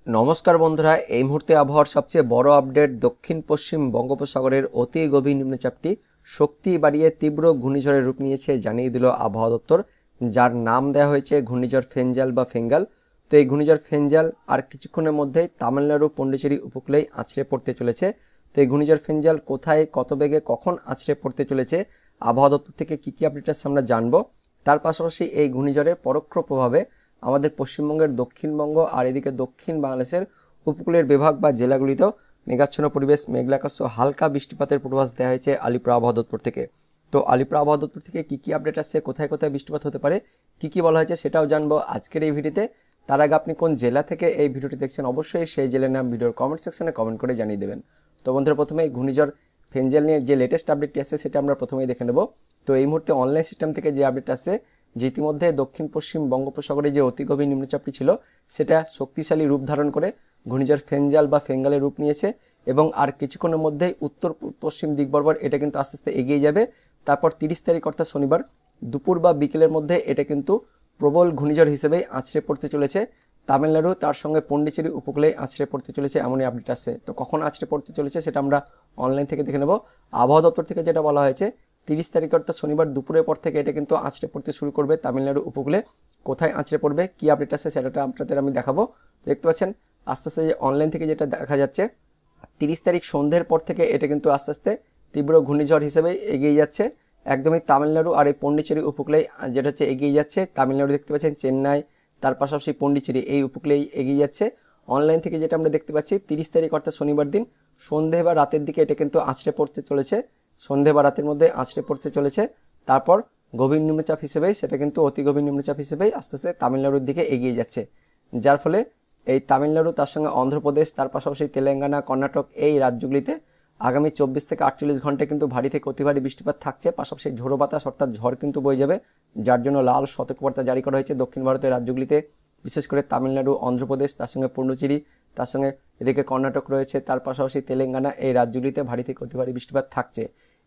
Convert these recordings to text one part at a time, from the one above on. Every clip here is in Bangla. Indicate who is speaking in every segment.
Speaker 1: নমস্কার বন্ধুরা, এই মুহূর্তে আবহাওয়ার সবচেয়ে বড় আপডেট। দক্ষিণ পশ্চিম বঙ্গোপসাগরের অতি গভীর নিম্নচাপটি শক্তি বাড়িয়ে তীব্র ঘূর্ণিঝড়ের রূপ নিয়েছে জানিয়ে দিল আবহাওয়া দপ্তর, যার নাম দেওয়া হয়েছে ঘূর্ণিঝড় ফেঞ্জাল বা ফেঙ্গাল। তো এই ঘূর্ণিঝড় ফেঞ্জাল আর কিছুক্ষণের মধ্যেই তামিলনাড়ু পন্ডিচেরি উপকূলেই আছড়ে পড়তে চলেছে। তো এই ঘূর্ণিঝড় ফেঞ্জাল কোথায়, কত বেগে, কখন আছড়ে পড়তে চলেছে, আবহাওয়া দপ্তর থেকে কী কী আপডেট আছে আমরা জানবো। তার পাশাপাশি এই ঘূর্ণিঝড়ের পরোক্ষ প্রভাবে আমাদের পশ্চিমবঙ্গের দক্ষিণবঙ্গ আর এদিকে দক্ষিণ বাংলাদেশের উপকূলের বিভাগ বা জেলাগুলিতেও মেঘাচ্ছন্ন পরিবেশ, মেঘলা আকাশ ও হালকা বৃষ্টিপাতের পূর্বাভাস দেওয়া হয়েছে আলিপুর আবহাওয়া দপ্তর থেকে। তো আলিপুর আবহাওয়া দপ্তর থেকে কী কী আপডেট আসছে, কোথায় কোথায় বৃষ্টিপাত হতে পারে, কী কী বলা হয়েছে সেটাও জানবো আজকের এই ভিডিওতে। তার আগে আপনি কোন জেলা থেকে এই ভিডিওটি দেখছেন অবশ্যই সেই জেলার নাম ভিডিওর কমেন্ট সেকশনে কমেন্ট করে জানিয়ে দেবেন। তো বন্ধুরা, প্রথমেই ঘূর্ণিঝড় ফেঞ্জাল নিয়ে যে লেটেস্ট আপডেটটি আছে সেটা আমরা প্রথমেই দেখে নেব। তো এই মুহূর্তে অনলাইন সিস্টেম থেকে যে আপডেট আছে, যে ইতিমধ্যে দক্ষিণ পশ্চিম বঙ্গোপসাগরে যে অতি গভীর নিম্নচাপটি ছিল সেটা শক্তিশালী রূপ ধারণ করে ঘূর্ণিঝড় ফেঞ্জাল বা ফেঙ্গালের রূপ নিয়েছে এবং আর কিছুক্ষণের মধ্যেই উত্তর পশ্চিম দিক বরাবর এটা কিন্তু আস্তে আস্তে এগিয়ে যাবে। তারপর 30 তারিখ অর্থাৎ শনিবার দুপুর বা বিকেলের মধ্যে এটা কিন্তু প্রবল ঘূর্ণিঝড় হিসেবেই আছড়ে পড়তে চলেছে তামিলনাড়ু, তার সঙ্গে পন্ডিচেরি উপকূলে আছড়ে পড়তে চলেছে এমনই আপডেট আছে। তো কখন আছড়ে পড়তে চলেছে সেটা আমরা অনলাইন থেকে দেখে নেব। আবহাওয়া দপ্তর থেকে যেটা বলা হয়েছে 30 তারিখ অর্থাৎ শনিবার দুপুরের পর থেকে এটা কিন্তু আছড়ে পড়তে শুরু করবে তামিলনাড়ু উপকূলে। কোথায় আছড়ে পড়বে, কী আপডেট আছে সেটা আপনাদের আমি দেখাবো। দেখতে পাচ্ছেন আস্তে আস্তে অনলাইন থেকে যেটা দেখা যাচ্ছে 30 তারিখ সন্ধ্যের পর থেকে এটা কিন্তু আস্তে আস্তে তীব্র ঘূর্ণিঝড় হিসেবে এগিয়ে যাচ্ছে একদমই তামিলনাড়ু আর এই পন্ডিচেরি উপকূলে, যেটা হচ্ছে এগিয়ে যাচ্ছে তামিলনাড়ু। দেখতে পাচ্ছেন চেন্নাই, তার পাশাপাশি পন্ডিচেরি এই উপকূলেই এগিয়ে যাচ্ছে। অনলাইন থেকে যেটা আমরা দেখতে পাচ্ছি 30 তারিখ অর্থাৎ শনিবার দিন সন্ধে বা রাতের দিকে এটা কিন্তু আছড়ে পড়তে চলেছে, সন্ধে বা রাতের মধ্যে আছড়ে পড়তে চলেছে। তারপর গভীর নিম্নচাপ হিসেবেই সেটা কিন্তু অতি গভীর নিম্নচাপ হিসেবেই আস্তে আস্তে তামিলনাড়ুর দিকে এগিয়ে যাচ্ছে, যার ফলে এই তামিলনাড়ু তার সঙ্গে অন্ধ্রপ্রদেশ, তার পাশাপাশি তেলেঙ্গানা, কর্ণাটক এই রাজ্যগুলিতে আগামী 24 থেকে 48 ঘন্টায় কিন্তু ভারী থেকে অতি ভারী বৃষ্টিপাত থাকছে। পাশাপাশি ঝোড়ো বাতাস অর্থাৎ ঝড় কিন্তু বয়ে যাবে, যার জন্য লাল সতর্কবার্তা জারি করা হয়েছে দক্ষিণ ভারতের রাজ্যগুলিতে, বিশেষ করে তামিলনাড়ু, অন্ধ্রপ্রদেশ, তার সঙ্গে পন্ডিচেরি, তার সঙ্গে এদিকে কর্ণাটক রয়েছে, তার পাশাপাশি তেলেঙ্গানা এই রাজ্যগুলিতে ভারী থেকে অতি ভারী বৃষ্টিপাত থাকছে।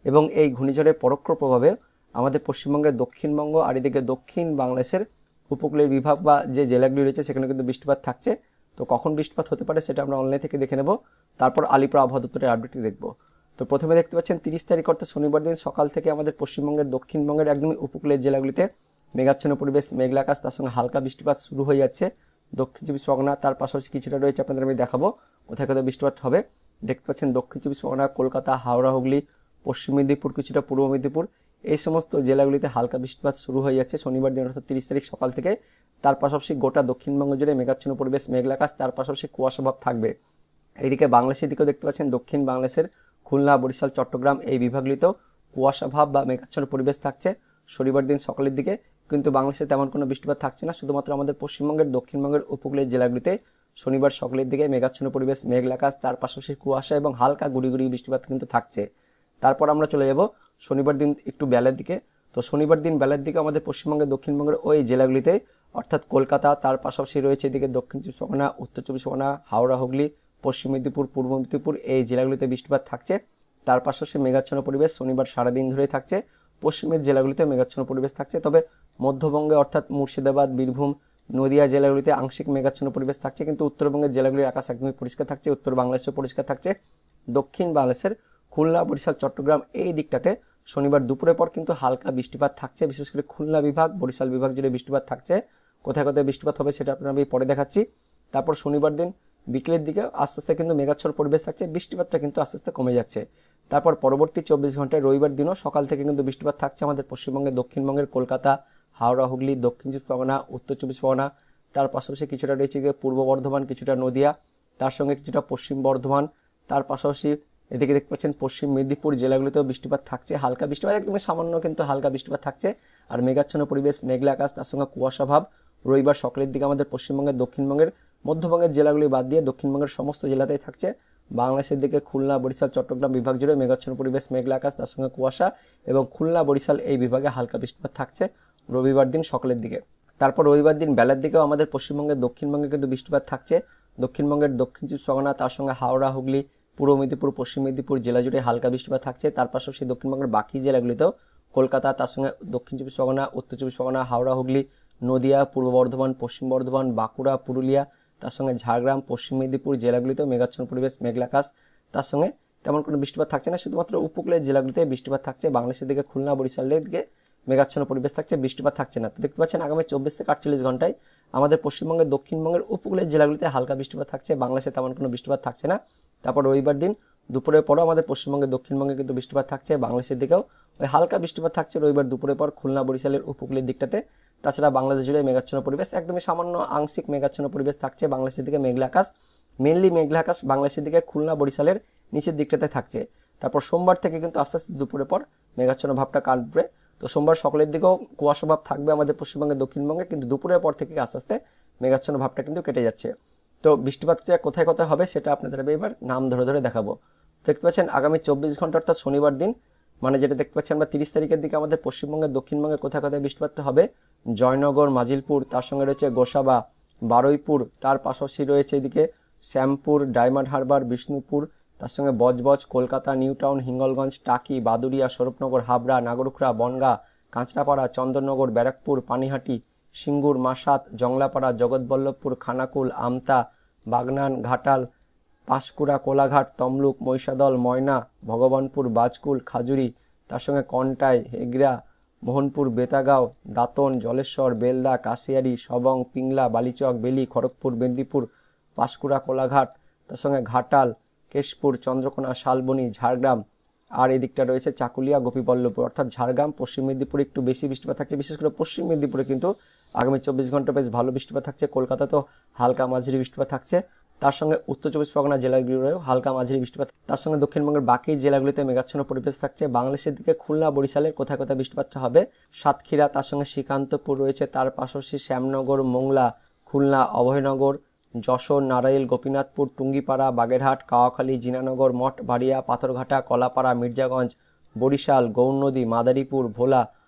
Speaker 1: এবং এই ঘূর্ণিঝড়ের পরোক্ষ প্রভাবে আমাদের পশ্চিমবঙ্গের দক্ষিণবঙ্গ আর এদিকে দক্ষিণ বাংলাদেশের উপকূলের বিভাগ বা যে জেলাগুলি রয়েছে সেখানে কিন্তু বৃষ্টিপাত থাকছে। তো কখন বৃষ্টিপাত হতে পারে সেটা আমরা অনলাইন থেকে দেখে নেব, তারপর আলিপুর আবহাওয়া দপ্তরের আপডেটটি দেখব। তো প্রথমে দেখতে পাচ্ছেন 30 তারিখ অর্থাৎ শনিবার দিন সকাল থেকে আমাদের পশ্চিমবঙ্গের দক্ষিণবঙ্গের একদমই উপকূলের জেলাগুলিতে মেঘাচ্ছন্ন পরিবেশ, মেঘলা আকাশ, তার সঙ্গে হালকা বৃষ্টিপাত শুরু হয়ে যাচ্ছে। দক্ষিণ চব্বিশ পরগনা তার পাশাপাশি কিছুটা রয়েছে, আপনাদের আমি দেখাবো কোথায় কোথায় বৃষ্টিপাত হবে। দেখতে পাচ্ছেন দক্ষিণ চব্বিশ পরগনা, কলকাতা, হাওড়া, হুগলি, পশ্চিম মেদিনীপুর, কিছুটা পূর্ব মেদিনীপুর এই সমস্ত জেলাগুলিতে হালকা বৃষ্টিপাত শুরু হয়ে যাচ্ছে শনিবার দিন অর্থাৎ 30 তারিখ সকাল থেকে। তার পাশাপাশি গোটা দক্ষিণবঙ্গ জুড়ে মেঘাচ্ছন্ন পরিবেশ, মেঘলা আকাশ, তার পাশাপাশি কুয়াশা ভাব থাকবে। এইদিকে বাংলাদেশের দিকেও দেখতে পাচ্ছেন দক্ষিণ বাংলাদেশের খুলনা, বরিশাল, চট্টগ্রাম এই বিভাগগুলিতেও কুয়াশা ভাব বা মেঘাচ্ছন্ন পরিবেশ থাকছে শনিবার দিন সকালের দিকে। কিন্তু বাংলাদেশে তেমন কোনো বৃষ্টিপাত থাকছে না, শুধুমাত্র আমাদের পশ্চিমবঙ্গের দক্ষিণবঙ্গের উপকূলের জেলাগুলিতে শনিবার সকালের দিকে মেঘাচ্ছন্ন পরিবেশ, মেঘলা আকাশ, তার পাশাপাশি কুয়াশা এবং হালকা গুড়ি গুড়ি বৃষ্টিপাত কিন্তু থাকছে। তারপর আমরা চলে যাব শনিবার দিন একটু বেলার দিকে। তো শনিবার দিন বেলার দিকে আমাদের পশ্চিমবঙ্গের দক্ষিণবঙ্গের ওই জেলাগুলিতে অর্থাৎ কলকাতা, তার পাশাপাশি রয়েছে এদিকে দক্ষিণ চব্বিশ পরগনা, উত্তর চব্বিশ পরগনা, হাওড়া, হুগলি, পশ্চিম মেদিনীপুর, পূর্ব মেদিনীপুর এই জেলাগুলিতে বৃষ্টিপাত থাকছে। তার পাশাপাশি মেঘাচ্ছন্ন পরিবেশ শনিবার সারাদিন ধরেই থাকছে। পশ্চিমের জেলাগুলিতে মেঘাচ্ছন্ন পরিবেশ থাকছে, তবে মধ্যবঙ্গে অর্থাৎ মুর্শিদাবাদ, বীরভূম, নদিয়া জেলাগুলিতে আংশিক মেঘাচ্ছন্ন পরিবেশ থাকছে। কিন্তু উত্তরবঙ্গের জেলাগুলির আকাশ একদমই পরিষ্কার থাকছে, উত্তর বাংলাদেশেও পরিষ্কার থাকছে। দক্ষিণ বাংলাদেশের খুলনা, বরিশাল, চট্টগ্রাম এই দিকটাতে শনিবার দুপুরের পর কিন্তু হালকা বৃষ্টিপাত থাকছে, বিশেষ করে খুলনা বিভাগ, বরিশাল বিভাগ জুড়ে বৃষ্টিপাত থাকছে। কোথায় কোথায় বৃষ্টিপাত হবে সেটা আপনারা আমি পরে দেখাচ্ছি। তারপর শনিবার দিন বিকেলের দিকে আস্তে আস্তে কিন্তু মেঘাচ্ছন্ন পরিবেশ থাকছে, বৃষ্টিপাতটা কিন্তু আস্তে আস্তে কমে যাচ্ছে। তারপর পরবর্তী 24 ঘন্টায় রবিবার দিনও সকাল থেকে কিন্তু বৃষ্টিপাত থাকছে আমাদের পশ্চিমবঙ্গের দক্ষিণবঙ্গের কলকাতা, হাওড়া, হুগলি, দক্ষিণ চব্বিশ পরগনা, উত্তর চব্বিশ পরগনা, তার পাশাপাশি কিছুটা রয়েছে পূর্ব বর্ধমান, কিছুটা নদিয়া, তার সঙ্গে কিছুটা পশ্চিম বর্ধমান, তার পাশাপাশি এদিকে দেখতে পাচ্ছেন পশ্চিম মেদিনীপুর জেলাগুলিতেও বৃষ্টিপাত থাকছে, হালকা বৃষ্টিপাত একদমই সামান্য কিন্তু হালকা বৃষ্টিপাত থাকছে। আর মেঘাচ্ছন্ন পরিবেশ, মেঘলা আকাশ, তার সঙ্গে কুয়াশা ভাব রবিবার সকালের দিকে আমাদের পশ্চিমবঙ্গের দক্ষিণবঙ্গের মধ্যবঙ্গের জেলাগুলি বাদ দিয়ে দক্ষিণবঙ্গের সমস্ত জেলাতেই থাকছে। বাংলাদেশের দিকে খুলনা, বরিশাল, চট্টগ্রাম বিভাগ জুড়ে মেঘাচ্ছন্ন পরিবেশ, মেঘলা আকাশ, তার সঙ্গে কুয়াশা এবং খুলনা, বরিশাল এই বিভাগে হালকা বৃষ্টিপাত থাকছে রবিবার দিন সকালের দিকে। তারপর রবিবার দিন বেলার দিকেও আমাদের পশ্চিমবঙ্গের দক্ষিণবঙ্গে কিন্তু বৃষ্টিপাত থাকছে। দক্ষিণবঙ্গের দক্ষিণ চব্বিশ পরগনা, তার সঙ্গে হাওড়া, হুগলি, পূর্ব মেদিনীপুর, পশ্চিম মেদিনীপুর জেলা জুড়ে হালকা বৃষ্টিপাত থাকছে। তার পাশাপাশি দক্ষিণবঙ্গের বাকি জেলাগুলিতেও কলকাতা, তার সঙ্গে দক্ষিণ চব্বিশ পরগনা, উত্তর চব্বিশ পরগনা, হাওড়া, হুগলি, নদিয়া, পূর্ব বর্ধমান, পশ্চিম বর্ধমান, বাঁকুড়া, পুরুলিয়া, তার সঙ্গে ঝাড়গ্রাম, পশ্চিম মেদিনীপুর জেলাগুলিতেও মেঘাচ্ছন্ন পরিবেশ, মেঘলা আকাশ। তার সঙ্গে তেমন কোনো বৃষ্টিপাত থাকছে না, শুধুমাত্র উপকূলের জেলাগুলিতে বৃষ্টিপাত থাকছে। বাংলাদেশের দিকে খুলনা, বরিশালের দিকে মেঘাচ্ছন্ন পরিবেশ থাকছে, বৃষ্টিপাত থাকছে না। তো দেখতে পাচ্ছেন আগামী 24 থেকে 48 ঘন্টায় আমাদের পশ্চিমবঙ্গের দক্ষিণবঙ্গের উপকূলের জেলাগুলিতে হালকা বৃষ্টিপাত থাকছে, বাংলাদেশে তেমন কোনো বৃষ্টিপাত থাকছে না। তারপর রবিবার দিন দুপুরের পরও আমাদের পশ্চিমবঙ্গের দক্ষিণবঙ্গে কিন্তু বৃষ্টিপাত থাকছে, বাংলাদেশের দিকেও ওই হালকা বৃষ্টিপাত থাকছে রবিবার দুপুরের পর খুলনা, বরিশালের উপকূলের দিকটাতে। তাছাড়া বাংলাদেশ জুড়ে মেঘাচ্ছন্ন পরিবেশ, একদমই সামান্য আংশিক মেঘাচ্ছন্ন পরিবেশ থাকছে। বাংলাদেশের দিকে মেঘলা আকাশ, মেনলি মেঘলা আকাশ বাংলাদেশের দিকে খুলনা, বরিশালের নিচের দিকটাতে থাকছে। তারপর সোমবার থেকে কিন্তু আস্তে আস্তে দুপুরের পর মেঘাচ্ছন্ন ভাবটা কাটবে। তো সোমবার সকালের দিকেও কুয়াশা ভাব থাকবে আমাদের পশ্চিমবঙ্গের দক্ষিণবঙ্গে, কিন্তু দুপুরের পর থেকে আস্তে আস্তে মেঘাচ্ছন্ন ভাবটা কিন্তু কেটে যাচ্ছে। তো বৃষ্টিপাতটা কোথায় কোথায় হবে সেটা আপনাদের এবার নাম ধরে ধরে দেখাবো। দেখতে পাচ্ছেন আগামী 24 ঘন্টা অর্থাৎ শনিবার দিন, মানে যেটা দেখতে পাচ্ছি আমরা 30 তারিখের দিকে আমাদের পশ্চিমবঙ্গের দক্ষিণবঙ্গে কোথায় কোথায় বৃষ্টিপাতটা হবে, জয়নগর, মাজিলপুর, তার সঙ্গে রয়েছে গোসাবা, বারুইপুর, তার পাশাপাশি রয়েছে এদিকে শ্যামপুর, ডায়মন্ড হারবার, বিষ্ণুপুর, তার সঙ্গে বজবজ, কলকাতা, নিউ টাউন, হিঙ্গলগঞ্জ, টাকি, বাদুড়িয়া, স্বরূপনগর, হাবড়া, নাগরুখরা, বনগাঁ, কাঁচরাপাড়া, চন্দননগর, ব্যারাকপুর, পানিহাটি, সিঙ্গুর, মাসাত, জংলাপাড়া, জগৎবল্লভপুর, খানাকুল, আমতা, বাগনান, ঘাটাল, পাঁশকুড়া, কোলাঘাট, তমলুক, মহিষাদল, ময়না, ভগবানপুর, বাজকুল, খাজুরি, তার সঙ্গে কন্টাই, হেগড়া, মোহনপুর, বেতাগাঁও, দাঁতন, জলেশ্বর, বেলদা, কাশিয়ারি, সবং, পিংলা, বালিচক, বেলি, খড়গপুর, মেদিনীপুর, পাঁশকুড়া, কোলাঘাট, তার সঙ্গে ঘাটাল, কেশপুর, চন্দ্রকোনা, শালবনী, ঝাড়গ্রাম, আর এদিকটা রয়েছে চাকুলিয়া, গোপীবল্লভপুর। অর্থাৎ ঝাড়গ্রাম, পশ্চিম মেদিনীপুরে একটু বেশি বৃষ্টিপাত থাকছে, বিশেষ করে পশ্চিম মেদিনীপুরে কিন্তু আগামী 24 ঘন্টা বেশ ভালো বৃষ্টিপাত থাকছে। কলকাতাতেও হালকা মাঝারি বৃষ্টিপাত থাকছে, তার সঙ্গে উত্তর 24 পরগনা জেলাগুলিতেও হালকা মাঝারি বৃষ্টিপাত, তার সঙ্গে দক্ষিণবঙ্গের বাকি জেলাগুলিতে মেঘাচ্ছন্ন পরিবেশ থাকছে। বাংলাদেশের দিকে খুলনা, বরিশালের কোথায় কোথায় বৃষ্টিপাতটা হবে, সাতক্ষীরা, তার সঙ্গে শ্রীকান্তপুর রয়েছে, তার পাশাপাশি শ্যামনগর, মোংলা, খুলনা, অভয়নগর, যশোর, নারাইল, গোপীনাথপুর, টুঙ্গিপাড়া, বাগেরহাট, কাওয়াখালী, জিনানগর, মঠ বাড়িয়া, পাথরঘাটা, কলাপাড়া, মির্জাগঞ্জ, বরিশাল, গৌরনদী, মাদারীপুর, ভোলা,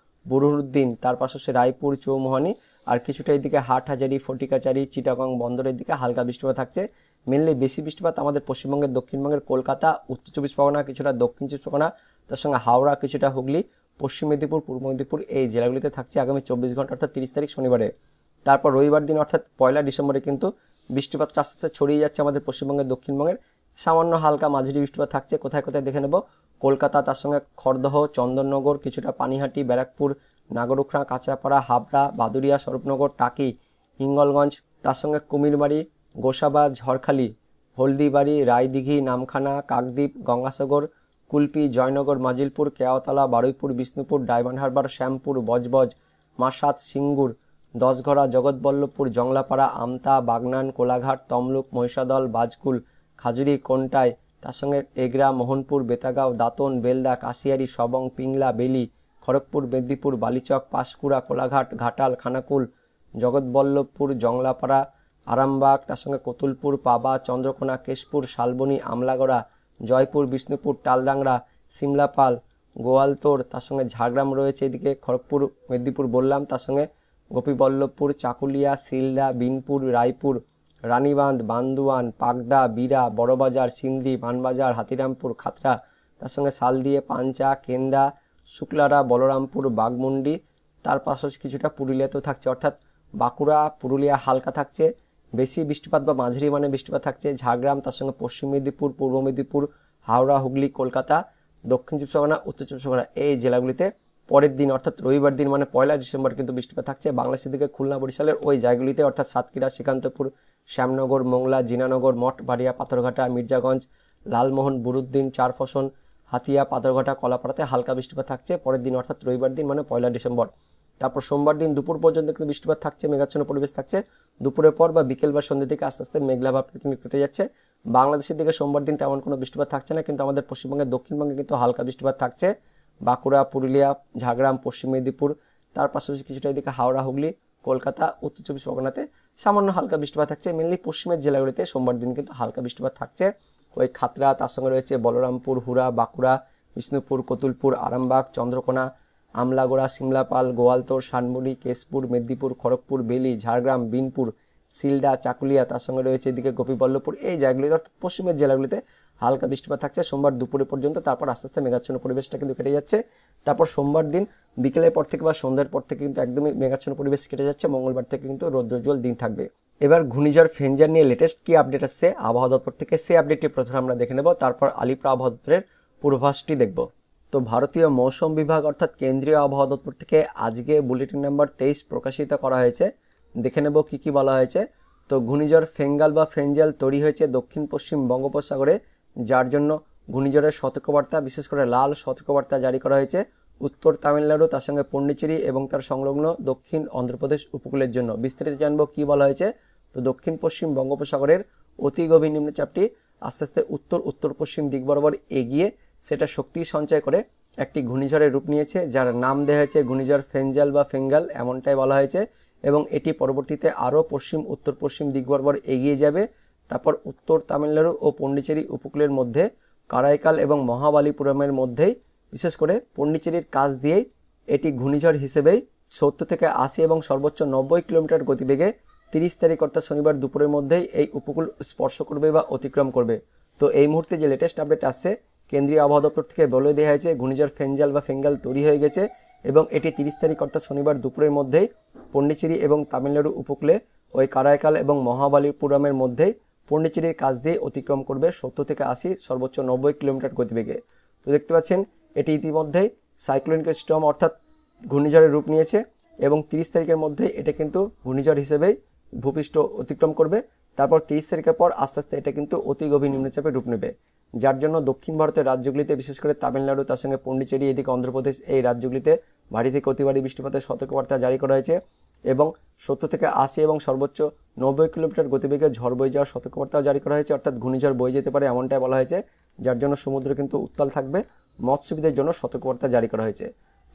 Speaker 1: বুরহানুদ্দিন, তার পাশাপাশি রায়পুর, চৌমুহনী, আর কিছুটা এদিকে হাটহাজারি, ফটিকাচারি, চিটাগং বন্দরের দিকে হালকা বৃষ্টিপাত থাকছে। মেনলি বেশি বৃষ্টিপাত আমাদের পশ্চিমবঙ্গের দক্ষিণবঙ্গের কলকাতা, উত্তর 24 পরগনা, কিছুটা দক্ষিণ 24 পরগনা, তার সঙ্গে হাওড়া, কিছুটা হুগলি, পশ্চিম মেদিনীপুর, পূর্ব মেদিনীপুর, এই জেলাগুলিতে থাকছে আগামী 24 ঘন্টা অর্থাৎ 30 তারিখ শনিবারে। তারপর রবিবার দিন অর্থাৎ 1 ডিসেম্বরে কিন্তু বৃষ্টিপাতটা আস্তে আস্তে ছড়িয়ে যাচ্ছে আমাদের পশ্চিমবঙ্গের দক্ষিণবঙ্গের, সামান্য হালকা মাঝারি বৃষ্টিপাত থাকছে। কোথায় কোথায় দেখে নেব, কলকাতা, তার সঙ্গে খড়দহ, চন্দননগর, কিছুটা পানিহাটি, ব্যারাকপুর, নাগরুখরা, কাঁচরাপাড়া, হাবড়া, বাদুড়িয়া, স্বরূপনগর, টাকি, হিঙ্গলগঞ্জ, তার সঙ্গে কুমিরমারি, গোসাবা, ঝড়খালি, হলদিবাড়ি, রায়দিঘি, নামখানা, কাকদ্বীপ, গঙ্গাসাগর, কুলপি, জয়নগর, মাজিলপুর, কেওয়াতলা, বারুইপুর, বিষ্ণুপুর, ডায়মন্ড হারবার, শ্যামপুর, বজবজ, মাসাত, সিঙ্গুর, দশঘরা, জগৎবল্লভপুর, জংলাপাড়া, আমতা, বাগনান, কোলাঘাট, তমলুক, মহিষাদল, বাজকুল, খাজুরি, কোন্টাই, তার সঙ্গে এগরা, মোহনপুর, বেতাগাঁও, দাঁতন, বেলদা, কাশিয়ারি, সবং, পিংলা, বেলি, খড়গপুর, মেদিনীপুর, বালিচক, পাঁশকুড়া, কোলাঘাট, ঘাটাল, খানাকুল, জগৎবল্লভপুর, জংলাপাড়া, আরামবাগ, তার সঙ্গে কতুলপুর, পাবা, চন্দ্রকোনা, কেশপুর, শালবনী, আমলাগড়া, জয়পুর, বিষ্ণুপুর, টালডাংরা, সিমলাপাল, গোয়ালতোড়, তার সঙ্গে ঝাড়গ্রাম রয়েছে এদিকে, খড়গপুর, মেদিনীপুর বললাম, তার সঙ্গে গোপীবল্লভপুর, চাকুলিয়া, সিলদা, বিনপুর, রায়পুর, রানীবাঁধ, বান্দুয়ান, পাগদা, বিরা, বড়বাজার, সিন্দি, মানবাজার, হাতিরামপুর, খাতড়া, তার সঙ্গে শালদিয়ে, পাঞ্চা, কেন্দা, শুক্লারা, বলরামপুর, বাঘমুন্ডি, তার পাশাপাশি কিছুটা পুরুলিয়াতেও থাকছে। অর্থাৎ বাঁকুড়া, পুরুলিয়া হালকা থাকছে, বেশি বৃষ্টিপাত বা মাঝারি মানে বৃষ্টিপাত থাকছে ঝাড়গ্রাম, তার সঙ্গে পশ্চিম মেদিনীপুর, পূর্ব মেদিনীপুর, হাওড়া, হুগলি, কলকাতা, দক্ষিণ 24 পরগনা, উত্তর 24 পরগনা, এই জেলাগুলিতে পরের দিন অর্থাৎ রবিবার দিন মানে 1 ডিসেম্বর কিন্তু বৃষ্টিপাত থাকছে। বাংলাদেশের দিকে খুলনা, বরিশালের ওই জায়গাগুলিতে অর্থাৎ সাতক্ষীরা, শ্রীকান্তপুর, শ্যামনগর, মোংলা, জিনানগর, মঠ বাড়িয়া, পাথরঘাটা, মির্জাগঞ্জ, লালমোহন, বুরুদ্দিন, চারফসন, হাতিয়া, পাথরঘাটা, কলাপাড়াতে হালকা বৃষ্টিপাত থাকছে পরের দিন অর্থাৎ রবিবার দিন মানে 1 ডিসেম্বর। তারপর সোমবার দিন দুপুর পর্যন্ত কিন্তু বৃষ্টিপাত থাকছে, মেঘাচ্ছন্ন পরিবেশ থাকছে। দুপুরের পর বা বিকেল বা সন্ধ্যের দিকে আস্তে আস্তে মেঘলা ভাব কিন্তু কেটে যাচ্ছে। বাংলাদেশের দিকে সোমবার দিন তেমন কোনো বৃষ্টিপাত থাকছে না, কিন্তু আমাদের পশ্চিমবঙ্গের দক্ষিণবঙ্গে কিন্তু হালকা বৃষ্টিপাত থাকছে। বাঁকুড়া, পুরুলিয়া, ঝাড়গ্রাম, পশ্চিম মেদিনীপুর, তার পাশাপাশি কিছুটা এদিকে হাওড়া, হুগলি, কলকাতা, উত্তর 24 পরগনাতে সামান্য হালকা বৃষ্টিপাত থাকছে। মেনলি পশ্চিমের জেলাগুলিতে সোমবার দিন কিন্তু হালকা বৃষ্টিপাত থাকছে। ওই খাতড়া, তার সঙ্গে রয়েছে বলরামপুর, হুড়া, বাঁকুড়া, বিষ্ণুপুর, কতুলপুর, আরামবাগ, চন্দ্রকোনা, আমলাগড়া, সিমলাপাল, গোয়ালতোড়, শানমুড়ি, কেশপুর, মেদিনীপুর, খড়গপুর, বেলি, ঝাড়গ্রাম, বিনপুর, সিলডা, চাকুলিয়া, তার সঙ্গে রয়েছে এদিকে গোপীবল্লভপুর, এই জায়গাগুলিতে অর্থাৎ পশ্চিমের জেলাগুলিতে হালকা বৃষ্টিপাত থাকছে সোমবার দুপুরে পর্যন্ত। তারপর আস্তে আস্তে মেঘাচ্ছন্ন পরিবেশটা কিন্তু কেটে যাচ্ছে। তারপর সোমবার দিন বিকেলের পর থেকে বা সন্ধ্যার পর থেকে কিন্তু একদমই মেঘাচ্ছন্ন পরিবেশ কেটে যাচ্ছে। মঙ্গলবার থেকে কিন্তু রৌদ্রোজ্জ্বল দিন থাকবে। এবার ঘূর্ণিঝড় ফেঞ্জার নিয়ে লেটেস্ট কি আপডেট আসছে আবহাওয়া দপ্তর থেকে, সেই আপডেটটি প্রথমে আমরা দেখে নেব, তারপর আলিপুর আবহাওয়া দপ্তরের পূর্বাভাসটি দেখব। তো ভারতীয় মৌসুম বিভাগ অর্থাৎ কেন্দ্রীয় আবহাওয়া দপ্তর থেকে আজকে বুলেটিন নাম্বার 23 প্রকাশিত করা হয়েছে। দেখে নেব কি কি বলা হয়েছে। তো ঘূর্ণিঝড় ফেঙ্গাল বা ফেঞ্জাল তৈরি হয়েছে দক্ষিণ পশ্চিম বঙ্গোপসাগরে, যার জন্য ঘূর্ণিঝড়ের সতর্কবার্তা, বিশেষ করে লাল সতর্কবার্তা জারি করা হয়েছে উত্তর তামিলনাড়ু, তার সঙ্গে পন্ডিচেরি এবং তার সংলগ্ন দক্ষিণ অন্ধ্রপ্রদেশ উপকূলের জন্য। বিস্তারিত জানবো কি বলা হয়েছে। তো দক্ষিণ পশ্চিম বঙ্গোপসাগরের অতি গভীর নিম্নচাপটি আস্তে আস্তে উত্তর উত্তর পশ্চিম দিক বরাবর এগিয়ে সেটা শক্তি সঞ্চয় করে একটি ঘূর্ণিঝড়ের রূপ নিয়েছে, যার নাম দেওয়া হয়েছে ঘূর্ণিঝড় ফেঞ্জাল বা ফেঙ্গাল, এমনটাই বলা হয়েছে। এবং এটি পরবর্তীতে আরও পশ্চিম উত্তর পশ্চিম দিক বরাবর এগিয়ে যাবে। তারপর উত্তর তামিলনাড়ু ও পন্ডিচেরি উপকূলের মধ্যে কারাইকাল এবং মহাবালিপুরমের মধ্যেই, বিশেষ করে পন্ডিচেরির কাছ দিয়েই এটি ঘূর্ণিঝড় হিসেবেই 70 থেকে 80 এবং সর্বোচ্চ 90 কিলোমিটার গতিবেগে 30 তারিখ অর্থাৎ শনিবার দুপুরের মধ্যেই এই উপকূল স্পর্শ করবে বা অতিক্রম করবে। তো এই মুহূর্তে যে লেটেস্ট আপডেট আসছে কেন্দ্রীয় আবহাওয়া দপ্তর থেকে বলে দেওয়া হয়েছে ঘূর্ণিঝড় ফেঞ্জাল বা ফেঙ্গাল তৈরি হয়ে গেছে এবং এটি 30 তারিখ অর্থাৎ শনিবার দুপুরের মধ্যেই পন্ডিচেরি এবং তামিলনাড়ু উপকূলে ওই কারাইকাল এবং মহাবালিপুরমের মধ্যেই পন্ডিচেরির কাছ দিয়ে অতিক্রম করবে 70 থেকে 80 সর্বোচ্চ 90 কিলোমিটার গতিবেগে। তো দেখতে পাচ্ছেন এটি ইতিমধ্যেই সাইক্লোনিক স্টর্ম অর্থাৎ ঘূর্ণিঝড়ের রূপ নিয়েছে এবং 30 তারিখের মধ্যে এটা কিন্তু ঘূর্ণিঝড় হিসেবেই ভূপৃষ্ঠ অতিক্রম করবে। তারপর 30 তারিখের পর আস্তে আস্তে এটা কিন্তু অতি গভীর নিম্নচাপে রূপ নেবে, যার জন্য দক্ষিণ ভারতের রাজ্যগুলিতে বিশেষ করে তামিলনাড়ু, তার সঙ্গে পন্ডিচেরি, এদিকে অন্ধ্রপ্রদেশ, এই রাজ্যগুলিতে ভারী থেকে অতি ভারী বৃষ্টিপাতের সতর্কবার্তা জারি করা হয়েছে এবং 70 থেকে 80 এবং সর্বোচ্চ 90 কিলোমিটার গতিবেগে ঝড় বয়ে যাওয়ার সতর্কবার্তাও জারি করা হয়েছে, অর্থাৎ ঘূর্ণিঝড় বয়ে যেতে পারে এমনটাই বলা হয়েছে, যার জন্য সমুদ্র কিন্তু উত্তাল থাকবে। মৎস্যবিদের জন্য সতর্কবার্তা জারি করা হয়েছে।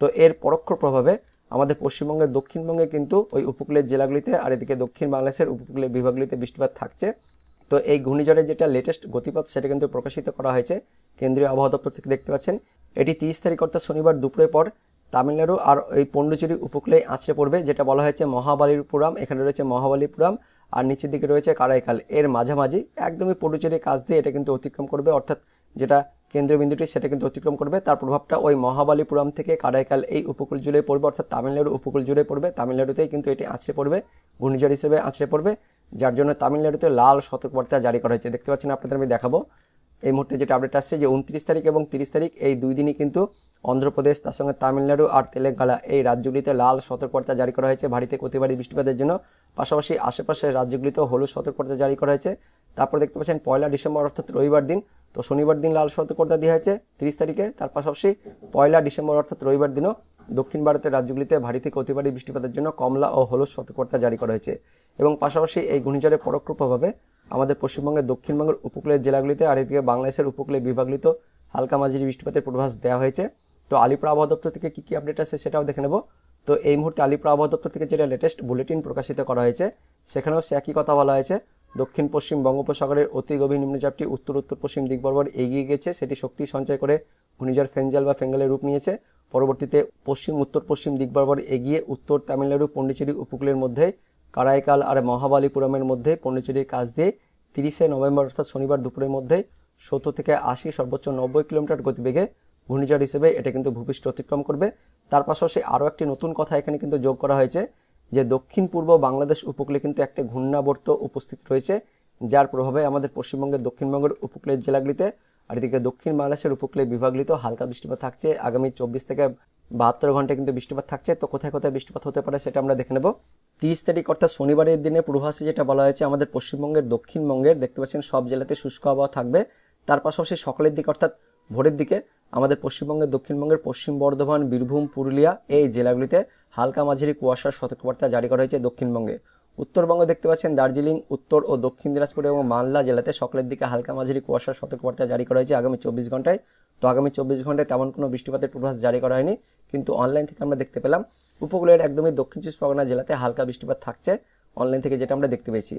Speaker 1: তো এর পরোক্ষ প্রভাবে আমাদের পশ্চিমবঙ্গের দক্ষিণবঙ্গে কিন্তু ওই উপকূলের জেলাগুলিতে আর এদিকে দক্ষিণ বাংলাদেশের উপকূলের বিভাগগুলিতে বৃষ্টিপাত থাকছে। তো এই ঘূর্ণিঝড়ের যেটা লেটেস্ট গতিপথ সেটা কিন্তু প্রকাশিত করা হয়েছে কেন্দ্রীয় আবহাওয়া দপ্তর থেকে। দেখতে পাচ্ছেন এটি 30 তারিখ অর্থাৎ শনিবার দুপুরের পর তামিলনাড়ু আর এই পন্ডিচেরি উপকূলে আছড়ে পড়বে, যেটা বলা হয়েছে মহাবালিপুরম। এখানে রয়েছে মহাবালিপুরম আর নিচের দিকে রয়েছে কারাইকাল, এর মাঝামাঝি একদমই পন্ডিচেরির কাছ দিয়ে এটা কিন্তু অতিক্রম করবে, অর্থাৎ যেটা কেন্দ্রীয় বিন্দুটি সেটা কিন্তু অতিক্রম করবে। তার প্রভাবটা ওই মহাবালিপুরম থেকে কারাইকাল এই উপকূল জুড়ে পড়বে, অর্থাৎ তামিলনাড়ু উপকূল জুড়ে পড়বে। তামিলনাড়ুতেই কিন্তু এটি আছড়ে পড়বে, ঘূর্ণিঝড় হিসেবে আছড়ে পড়বে, যার জন্য তামিলনাড়ুতে লাল সতর্কবার্তা জারি করা হয়েছে। দেখতে পাচ্ছেন আপনাদের আমি দেখাবো এই মুহূর্তে যেটা আপডেট আসছে যে 29 তারিখ এবং 30 তারিখ এই দুই দিনই কিন্তু অন্ধ্রপ্রদেশ, তার সঙ্গে তামিলনাড়ু আর তেলেঙ্গানা এই রাজ্যগুলিতে লাল সতর্কবার্তা জারি করা হয়েছে ভারী থেকে অতি ভারী বৃষ্টিপাতের জন্য। পাশাপাশি আশেপাশের রাজ্যগুলিতেও হলুদ সতর্কবার্তা জারি করা হয়েছে। তারপর দেখতে পাচ্ছেন 1 ডিসেম্বর অর্থাৎ রবিবার দিন, তো শনিবার দিন লাল সতর্কবার্তা দেওয়া হয়েছে 30 তারিখে। তার পাশাপাশি 1 ডিসেম্বর অর্থাৎ রবিবার দিনও দক্ষিণ ভারতের রাজ্যগুলিতে ভারী থেকে অতি ভারী বৃষ্টিপাতের জন্য কমলা ও হলুদ সতর্কবার্তা জারি করা হয়েছে। এবং পাশাপাশি এই ঘূর্ণিঝড়ের পরোক্ষ প্রভাবে আমাদের পশ্চিমবঙ্গের দক্ষিণবঙ্গের উপকূলের জেলাগুলিতে আর এদিকে বাংলাদেশের উপকূলের বিভাগগুলিতে হালকা মাঝারি বৃষ্টিপাতের পূর্বাভাস দেওয়া হয়েছে। তো আলিপুর আবহাওয়া দপ্তর থেকে কী কী আপডেট আছে সেটাও দেখে নেব। তো এই মুহূর্তে আলিপুর আবহাওয়া দপ্তর থেকে যেটা লেটেস্ট বুলেটিন প্রকাশিত করা হয়েছে সেখানেও সে একই কথা বলা হয়েছে, দক্ষিণ পশ্চিম বঙ্গোপসাগরের অতি গভীর নিম্নচাপটি উত্তর উত্তর পশ্চিম দিক বরাবর এগিয়ে গেছে, সেটি শক্তি সঞ্চয় করে ঘূর্ণিঝড় ফেঞ্জাল বা ফেঙ্গালের রূপ নিয়েছে। পরবর্তীতে পশ্চিম উত্তর পশ্চিম দিক বরাবর এগিয়ে উত্তর তামিলনাড়ু পন্ডিচেরি উপকূলের মধ্যে কারাইকাল আর মহাবালিপুরমের মধ্যে পন্ডিচেরির কাছ দিয়ে 30 নভেম্বর অর্থাৎ শনিবার দুপুরের মধ্যে 70 থেকে 80 সর্বোচ্চ 90 কিলোমিটার গতিবেগে ঘূর্ণিঝড় হিসেবে এটা কিন্তু ভূপৃষ্ঠ অতিক্রম করবে। তার পাশাপাশি আরও একটি নতুন কথা এখানে কিন্তু যোগ করা হয়েছে যে দক্ষিণ পূর্ব বাংলাদেশ উপকূলে কিন্তু একটা ঘূর্ণাবর্ত উপস্থিত রয়েছে, যার প্রভাবে আমাদের পশ্চিমবঙ্গের দক্ষিণবঙ্গের উপকূলের জেলাগুলিতে আর এদিকে দক্ষিণ বাংলাদেশের উপকূলের বিভাগগুলিতেও হালকা বৃষ্টিপাত থাকছে। আগামী 24 থেকে 72 ঘন্টায় কিন্তু বৃষ্টিপাত থাকছে। তো কোথায় কোথায় বৃষ্টিপাত হতে পারে সেটা আমরা দেখে নেব। 30 তারিখ অর্থাৎ শনিবারের দিনে পূর্বাভাসে যেটা বলা হয়েছে আমাদের পশ্চিমবঙ্গের দক্ষিণবঙ্গের দেখতে পাচ্ছেন সব জেলাতে শুষ্ক আবহাওয়া থাকবে। তার পাশাপাশি সকালের দিকে অর্থাৎ ভোরের দিকে আমাদের পশ্চিমবঙ্গের দক্ষিণবঙ্গের পশ্চিম বর্ধমান, বীরভূম, পুরুলিয়া এই জেলাগুলিতে হালকা মাঝারি কুয়াশার সতর্কবার্তা জারি করা হয়েছে দক্ষিণবঙ্গে। উত্তরবঙ্গে দেখতে পাচ্ছেন দার্জিলিং, উত্তর ও দক্ষিণ দিনাজপুর এবং মালদা জেলাতে সকালের দিকে হালকা মাঝারি কুয়াশার সতর্কবার্তা জারি করা হয়েছে আগামী 24 ঘন্টায়। তো আগামী 24 ঘন্টায় তেমন কোনো বৃষ্টিপাতের পূর্বাভাস জারি করা হয়নি, কিন্তু অনলাইন থেকে আমরা দেখতে পেলাম উপকূলের একদমই দক্ষিণ 24 পরগনা জেলাতে হালকা বৃষ্টিপাত থাকছে অনলাইন থেকে যেটা আমরা দেখতে পেয়েছি।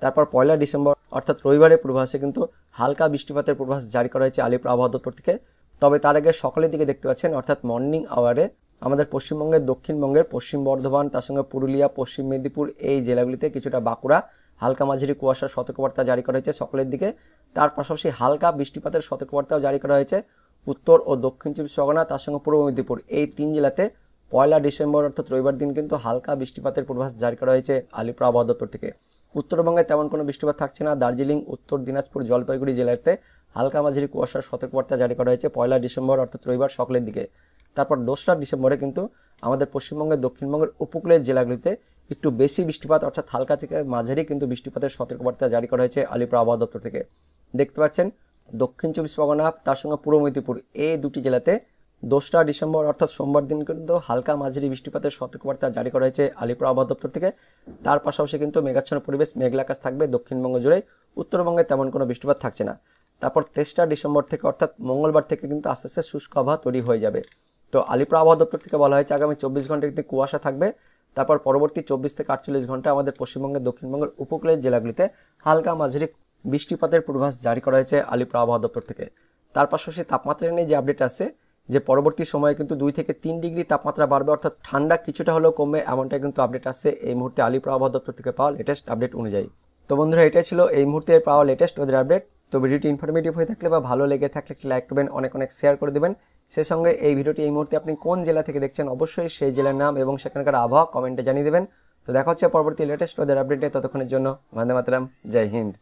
Speaker 1: তারপর 1 ডিসেম্বর অর্থাৎ রবিবারের পূর্বাভাসে কিন্তু হালকা বৃষ্টিপাতের পূর্বাভাস জারি করা হয়েছে আলিপুর আবহাওয়া দপ্তর থেকে। তবে তার আগে সকালের দিকে দেখতে পাচ্ছেন অর্থাৎ মর্নিং আওয়ারে আমাদের পশ্চিমবঙ্গের দক্ষিণবঙ্গের পশ্চিম বর্ধমান, তার সঙ্গে পুরুলিয়া, পশ্চিম মেদিনীপুর এই জেলাগুলিতে কিছুটা বাঁকুড়া হালকা মাঝারি কুয়াশার সতর্কবার্তা জারি করা হয়েছে সকালের দিকে। তার পাশাপাশি হালকা বৃষ্টিপাতের সতর্কবার্তাও জারি করা হয়েছে উত্তর ও দক্ষিণ চব্বিশ পরগনা, তার সঙ্গে পূর্ব মেদিনীপুর, এই 3 জেলাতে 1 ডিসেম্বর অর্থাৎ রবিবার দিন কিন্তু হালকা বৃষ্টিপাতের পূর্বাভাস জারি করা হয়েছে আলিপুর আবহাওয়া দপ্তর থেকে। উত্তরবঙ্গে তেমন কোনো বৃষ্টিপাত থাকছে না। দার্জিলিং, উত্তর দিনাজপুর, জলপাইগুড়ি জেলাতে হালকা মাঝারি কুয়াশার সতর্কবার্তা জারি করা হয়েছে 1 ডিসেম্বর অর্থাৎ রবিবার সকালের দিকে। তারপর 2রা ডিসেম্বরে কিন্তু আমাদের পশ্চিমবঙ্গের দক্ষিণবঙ্গের উপকূলের জেলাগুলিতে একটু বেশি বৃষ্টিপাত অর্থাৎ হালকা থেকে মাঝারি কিন্তু বৃষ্টিপাতের সতর্কবার্তা জারি করা হয়েছে আলিপুর আবহাওয়া দপ্তর থেকে। দেখতে পাচ্ছেন দক্ষিণ চব্বিশ পরগনা তার সঙ্গে পূর্ব মেদিনীপুর, এই 2টি জেলাতে 2রা ডিসেম্বর অর্থাৎ সোমবার দিন কিন্তু হালকা মাঝারি বৃষ্টিপাতের সতর্কবার্তা জারি করা হয়েছে আলিপুর আবহাওয়া দপ্তর থেকে। তার পাশাপাশি কিন্তু মেঘাচ্ছন্ন পরিবেশ, মেঘলা আকাশ থাকবে দক্ষিণবঙ্গ জুড়ে, উত্তরবঙ্গে তেমন কোনো বৃষ্টিপাত থাকছে না। তারপর 23রা ডিসেম্বর থেকে অর্থাৎ মঙ্গলবার থেকে কিন্তু আস্তে আস্তে শুষ্ক আবহাওয়া তৈরি হয়ে যাবে। তো আলিপুর আবহাওয়া দপ্তর থেকে বলা হয়েছে আগামী 24 ঘন্টা কিন্তু কুয়াশা থাকবে। তারপর পরবর্তী 24 থেকে 48 ঘন্টা আমাদের পশ্চিমবঙ্গের দক্ষিণবঙ্গের উপকূলের জেলাগুলিতে হালকা মাঝারি বৃষ্টিপাতের পূর্বাভাস জারি করা হয়েছে আলিপুর আবহাওয়া দপ্তর থেকে। তার পাশাপাশি তাপমাত্রা নিয়ে যে আপডেট আছে যে পরবর্তী সময়ে কিন্তু 2 থেকে 3 ডিগ্রি তাপমাত্রা বাড়বে অর্থাৎ ঠান্ডা কিছুটা হলেও কমবে, এমনটাই কিন্তু আপডেট আসছে এই মুহূর্তে আলিপুর আবহাওয়া দপ্তর থেকে পাওয়া লেটেস্ট আপডেট অনুযায়ী। তো বন্ধুরা, এটাই ছিল এই মুহূর্তে পাওয়া লেটেস্ট ওদের আপডেট। তো ভিডিওটি ইনফরমেটিভ হয়ে থাকলে বা ভালো লেগে থাকলে একটি লাইক করবেন, অনেক শেয়ার করে দেবেন। সেই সঙ্গে এই ভিডিওটি এই মুহূর্তে আপনি কোন জেলা থেকে দেখছেন অবশ্যই সেই জেলার নাম এবং সেখানকার আবহাওয়া কমেন্টে জানিয়ে দেবেন। তো দেখা হচ্ছে পরবর্তী লেটেস্ট ওদের আপডেটে, ততক্ষণের জন্য বন্দে মাতরম, জয় হিন্দ।